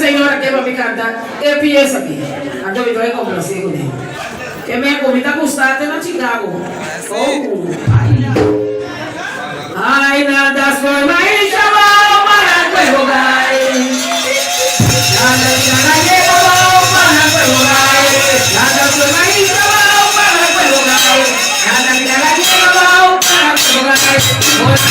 senhora que vai me cantar, eu penso aqui. Então eu vou complacer com ele. Que minha comida custada na Chicago. Oh, ai, nada foi mais chamar para jogar. Nada chegou para jogar. Nada foi mais chamar para jogar. Nada chegou para jogar.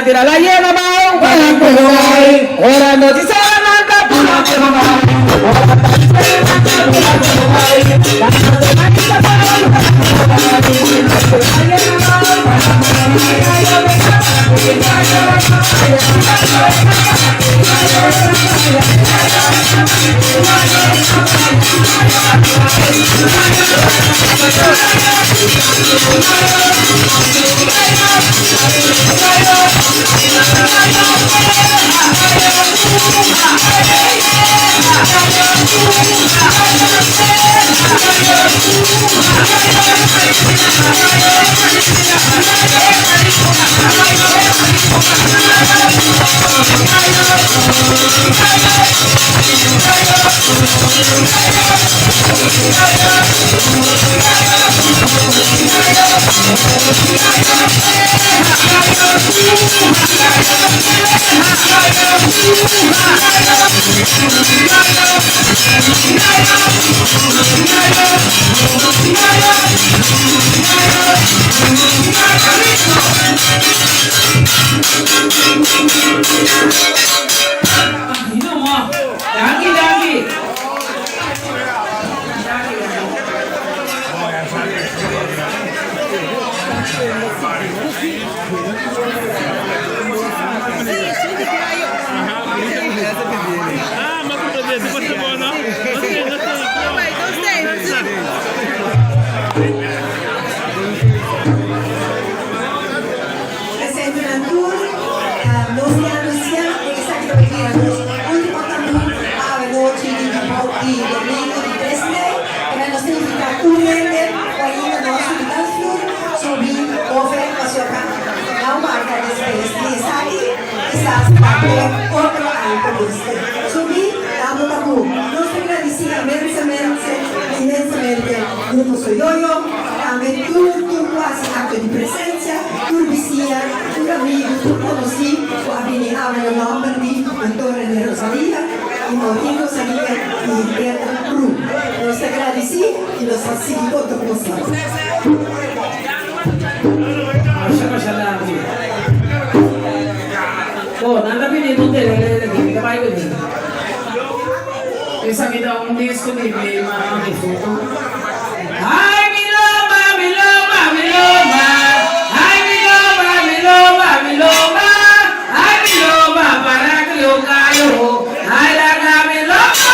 Tira la llena, bao, para jugar. Ahora no dice nada, para jugar. Grupo Soyoyo, también tú haces acto de presencia, tú visitas, tú amigo, tú conocí, tú abrini habla el nombre de Antonio de Rosalía, y Mauricio Salía y Pedro Cruz. Los agradeci y los facilito como siempre. le vai vedere. Esa que da un disco de mano de foto. Ay, mi loba, mi loba, mi loba. Ay, mi loba, mi loba, mi loba. Ay, mi loba, para que yo caigo. Ay, la mi loba,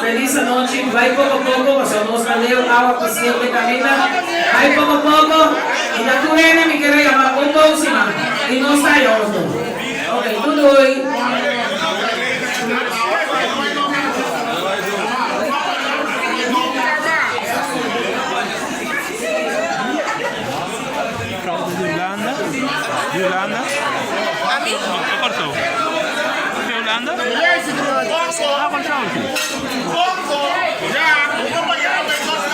Feliz anoche, vai poco a poco, pasamos a leer agua paciente camina, vai poco a poco, Itature na mi kira yama kumbong sima. Ino sayo to. Okay, tuloy. Yolanda? Yolanda? Wat wordt zo? Yolanda? Ja, wat zou je? Ja,